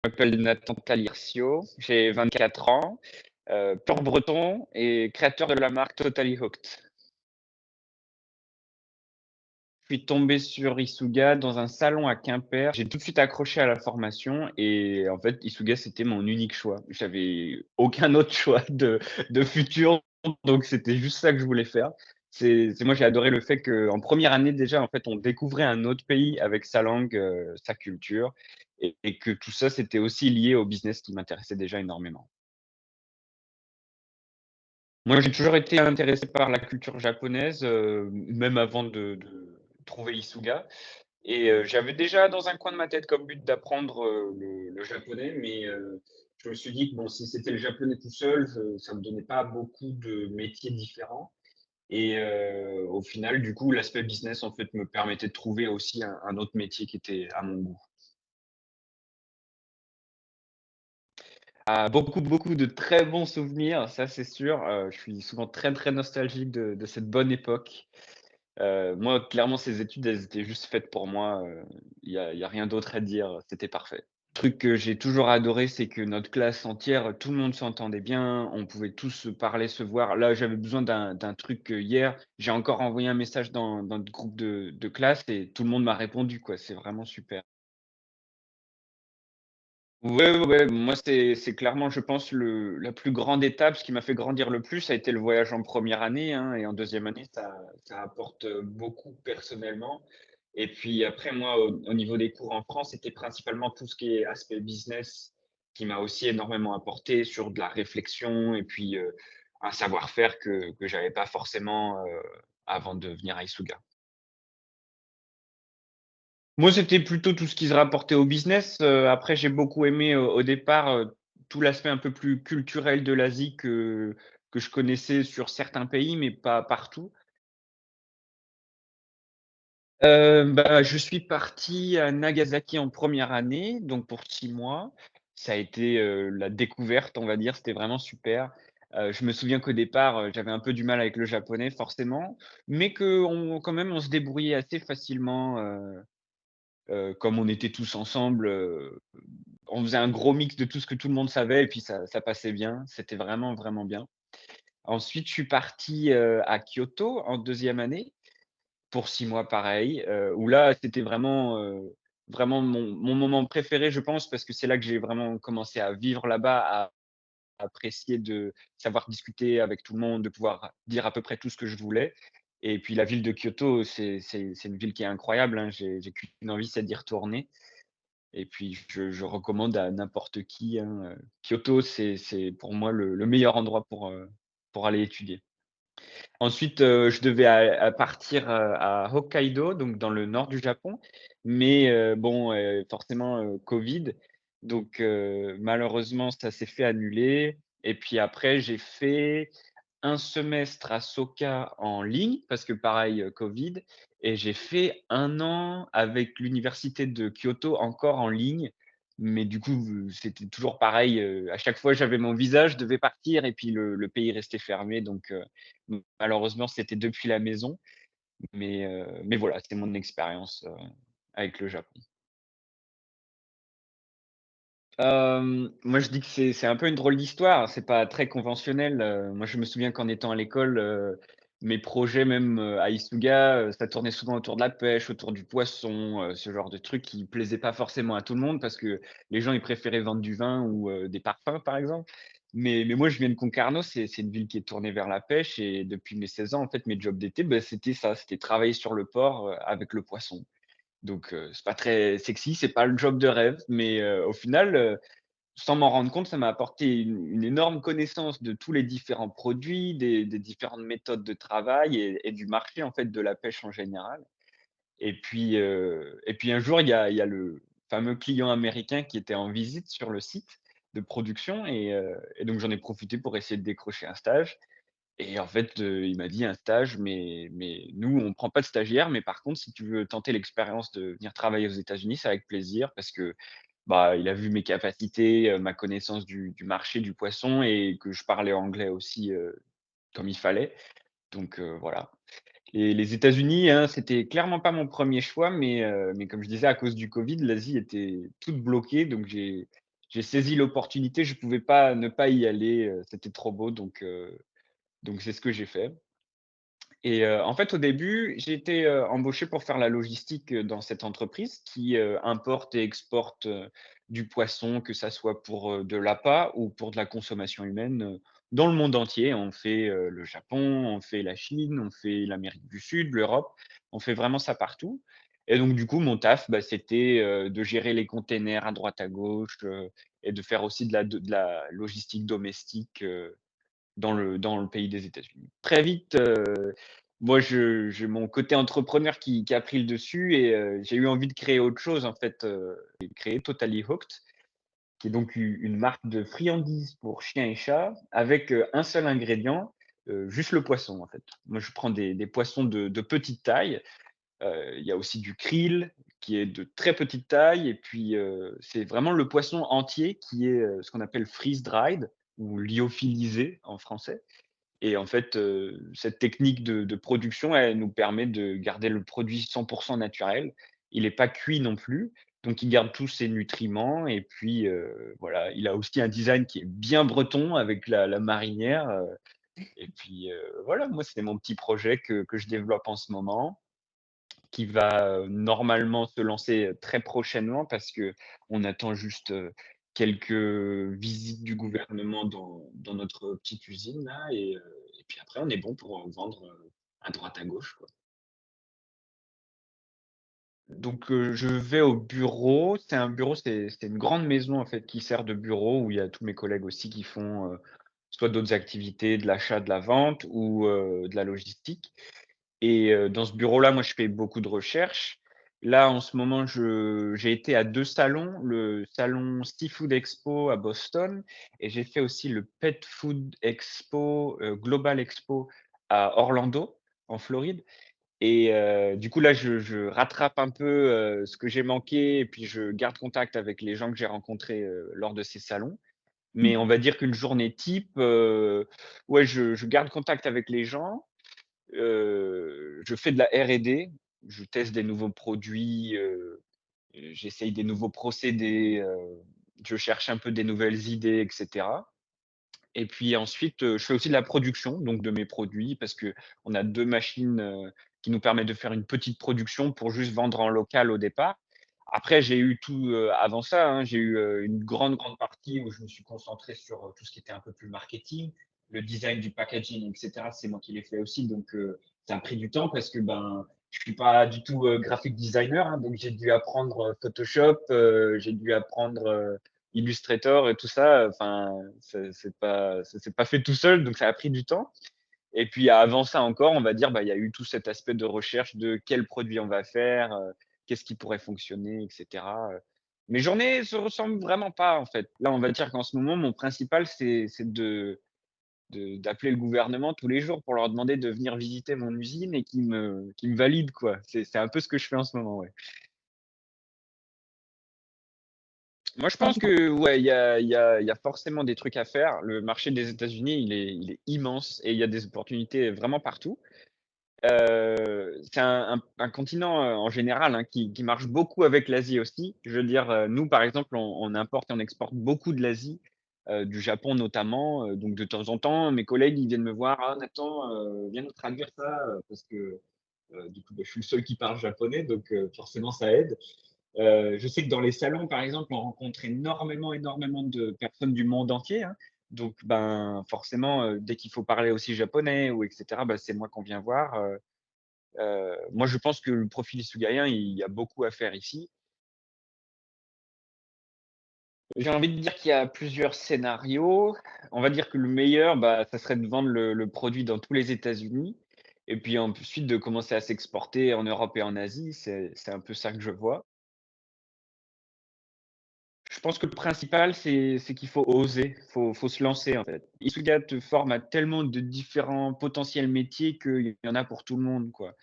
Je m'appelle Nathan Taliercio, j'ai 24 ans, pur breton et créateur de la marque Totally Hooked. Je suis tombé sur Isuga dans un salon à Quimper. J'ai tout de suite accroché à la formation et en fait, Isuga, c'était mon unique choix. J'avais aucun autre choix de futur, donc c'était juste ça que je voulais faire. C'est moi, j'ai adoré le fait qu'en première année déjà, en fait, on découvrait un autre pays avec sa langue, sa culture et que tout ça, c'était aussi lié au business qui m'intéressait déjà énormément. Moi, j'ai toujours été intéressé par la culture japonaise, même avant de trouver Isuga et j'avais déjà dans un coin de ma tête comme but d'apprendre, le japonais, mais je me suis dit que bon, si c'était le japonais tout seul, ça me donnait pas beaucoup de métiers différents et au final, du coup, l'aspect business, en fait, me permettait de trouver aussi un autre métier qui était à mon goût. Ah, beaucoup, beaucoup de très bons souvenirs, ça c'est sûr, je suis souvent très, très nostalgique de cette bonne époque. Moi, clairement, ces études, elles étaient juste faites pour moi, il y a rien d'autre à dire, c'était parfait. Truc que j'ai toujours adoré, c'est que notre classe entière, tout le monde s'entendait bien, on pouvait tous se parler, se voir. Là, j'avais besoin d'un truc, hier, j'ai encore envoyé un message dans notre groupe de classe et tout le monde m'a répondu, quoi, c'est vraiment super. Ouais, ouais, ouais, moi, c'est clairement, je pense, le la plus grande étape, ce qui m'a fait grandir le plus, ça a été le voyage en première année, hein, et en deuxième année, ça apporte, beaucoup personnellement et puis après moi, au niveau des cours en France, c'était principalement tout ce qui est aspect business qui m'a aussi énormément apporté sur de la réflexion et puis, un savoir-faire que j'avais pas forcément, avant de venir à Isuga. Moi, c'était plutôt tout ce qui se rapportait au business, après j'ai beaucoup aimé au départ, tout l'aspect un peu plus culturel de l'Asie que je connaissais sur certains pays, mais pas partout. Bah, je suis parti à Nagasaki en première année, donc pour 6 mois. Ça a été, la découverte, on va dire, c'était vraiment super. Je me souviens qu'au départ, j'avais un peu du mal avec le japonais forcément, mais qu'on quand même on se débrouillait assez facilement, comme on était tous ensemble, on faisait un gros mix de tout ce que tout le monde savait et puis ça passait bien. C'était vraiment, vraiment bien. Ensuite, je suis parti, à Kyoto en deuxième année pour 6 mois pareil, où là, c'était vraiment, vraiment mon moment préféré, je pense, parce que c'est là que j'ai vraiment commencé à vivre là-bas, à apprécier de savoir discuter avec tout le monde, de pouvoir dire à peu près tout ce que je voulais et puis la ville de Kyoto, c'est une ville qui est incroyable, hein. J'ai qu'une envie, c'est d'y retourner et puis je recommande à n'importe qui, hein, Kyoto, c'est pour moi le meilleur endroit pour aller étudier. Ensuite, je devais à partir, à Hokkaido, donc dans le nord du Japon, mais bon, forcément, Covid, donc malheureusement, ça s'est fait annuler et puis après j'ai fait un semestre à Soka en ligne parce que pareil, Covid et j'ai fait un an avec l'université de Kyoto encore en ligne, mais du coup, c'était toujours pareil, à chaque fois j'avais mon visa, je devais partir et puis le pays restait fermé donc malheureusement, c'était depuis la maison, mais voilà, c'était mon expérience, avec le Japon. Moi, je dis que c'est un peu une drôle d'histoire, c'est pas très conventionnel, moi, je me souviens qu'en étant à l'école, mes projets même, à Isuga, ça tournait souvent autour de la pêche, autour du poisson, ce genre de trucs qui plaisaient pas forcément à tout le monde parce que les gens, ils préféraient vendre du vin ou, des parfums, par exemple. Mais moi, je viens de Concarneau, c'est une ville qui est tournée vers la pêche et depuis mes 16 ans, en fait, mes jobs d'été, bah, c'était ça, c'était travailler sur le port, avec le poisson. Donc c'est pas très sexy, c'est pas le job de rêve, mais au final, sans m'en rendre compte, ça m'a apporté une énorme connaissance de tous les différents produits, des différentes méthodes de travail et du marché, en fait, de la pêche en général. Et puis un jour, il y a le fameux client américain qui était en visite sur le site de production et donc j'en ai profité pour essayer de décrocher un stage et en fait, il m'a dit: «Un stage, mais nous, on prend pas de stagiaires, mais par contre, si tu veux tenter l'expérience de venir travailler aux États-Unis, c'est avec plaisir» parce que, bah, il a vu mes capacités, ma connaissance du marché du poisson et que je parlais anglais aussi, comme il fallait. Donc voilà. Et les États-Unis, hein, c'était clairement pas mon premier choix, mais comme je disais, à cause du covid, l'Asie était toute bloquée, donc j'ai saisi l'opportunité, je pouvais pas ne pas y aller, c'était trop beau donc c'est ce que j'ai fait. Et en fait, au début, j'ai été, embauché pour faire la logistique, dans cette entreprise qui, importe et exporte, du poisson, que ça soit pour, de l'appât ou pour de la consommation humaine, dans le monde entier. On fait, le Japon, on fait la Chine, on fait l'Amérique du Sud, l'Europe, on fait vraiment ça partout. Et donc du coup, mon taf, bah, c'était, de gérer les containers à droite à gauche, et de faire aussi de la logistique domestique, dans le pays des États-Unis. Très vite, moi je j'ai mon côté entrepreneur qui a pris le dessus et j'ai eu envie de créer autre chose en fait, j'ai créé Totally Hooked, qui est donc u une marque de friandises pour chiens et chats avec, un seul ingrédient, juste le poisson en fait. Moi je prends des poissons de petite taille, il y a aussi du krill qui est de très petite taille et puis, c'est vraiment le poisson entier qui est, ce qu'on appelle freeze dried ou lyophilisé en français. Et en fait, cette technique de production, elle nous permet de garder le produit 100 naturel. Il est pas cuit non plus, donc il garde tous ses nutriments et puis, voilà, il a aussi un design qui est bien breton avec la marinière, et puis, voilà, moi, c'est mon petit projet que je développe en ce moment, qui va, normalement se lancer, très prochainement parce qu'on attend juste, quelques visites du gouvernement dans notre petite usine là et puis après on est bon pour en vendre, à droite à gauche, quoi. Donc, je vais au bureau. C'est un bureau, c'est une grande maison en fait qui sert de bureau où il y a tous mes collègues aussi qui font, soit d'autres activités, de l'achat, de la vente ou, de la logistique. Et dans ce bureau-là, moi, je fais beaucoup de recherches. Là, en ce moment, j'ai été à 2 salons, le salon Seafood Expo à Boston et j'ai fait aussi le Pet Food Expo, Global Expo à Orlando, en Floride. Et du coup, là, je rattrape un peu, ce que j'ai manqué et puis je garde contact avec les gens que j'ai rencontrés, lors de ces salons. Mais on va dire qu'une journée type, ouais, je garde contact avec les gens. Je fais de la R&D, je teste des nouveaux produits, j'essaye des nouveaux procédés, je cherche un peu des nouvelles idées et cetera. Et puis ensuite, je fais aussi de la production, donc de mes produits parce qu'on a 2 machines, qui nous permettent de faire une petite production pour juste vendre en local au départ. Après j'ai eu tout, avant ça, hein, j'ai eu, une grande partie où je me suis concentré sur, tout ce qui était un peu plus marketing. Le design du packaging et cetera, c'est moi qui l'ai fait aussi donc ça a pris du temps parce que, ben, je suis pas du tout, graphic designer, hein, donc j'ai dû apprendre, Photoshop, j'ai dû apprendre, Illustrator et tout ça, enfin, ça s'est pas fait tout seul, donc ça a pris du temps. Et puis avant ça encore, on va dire, bah, il y a eu tout cet aspect de recherche de quel produit on va faire, qu'est-ce qui pourrait fonctionner et cetera, Mes journées se ressemblent vraiment pas, en fait. Là, on va dire qu'en ce moment, mon principal, c'est d'appeler le gouvernement tous les jours pour leur demander de venir visiter mon usine et qu'ils me valident, quoi. C'est un peu ce que je fais en ce moment, ouais. Moi, je pense que ouais, il y a forcément des trucs à faire. Le marché des États-Unis, il est immense et il y a des opportunités vraiment partout. C'est un continent, en général, hein, qui marche beaucoup avec l'Asie aussi. Je veux dire, nous, par exemple, on importe et on exporte beaucoup de l'Asie, du Japon notamment, donc de temps en temps, mes collègues, ils viennent me voir: «Ah Nathan, viens nous traduire ça», parce que, du coup, bah, je suis le seul qui parle japonais, donc forcément ça aide. Je sais que dans les salons, par exemple, on rencontre énormément de personnes du monde entier, hein. Donc ben, forcément, dès qu'il faut parler aussi japonais ou et cetera, bah, c'est moi qu'on vient voir, moi je pense que le profil isugaien, il y a beaucoup à faire ici. J'ai envie de dire qu'il y a plusieurs scénarios. On va dire que le meilleur, bah, ça serait de vendre le produit dans tous les États-Unis et puis ensuite de commencer à s'exporter en Europe et en Asie. C'est un peu ça que je vois. Je pense que le principal, c'est qu'il faut oser, faut se lancer, en fait. Isuga te forme à tellement de différents potentiels métiers qu'il y en a pour tout le monde, quoi.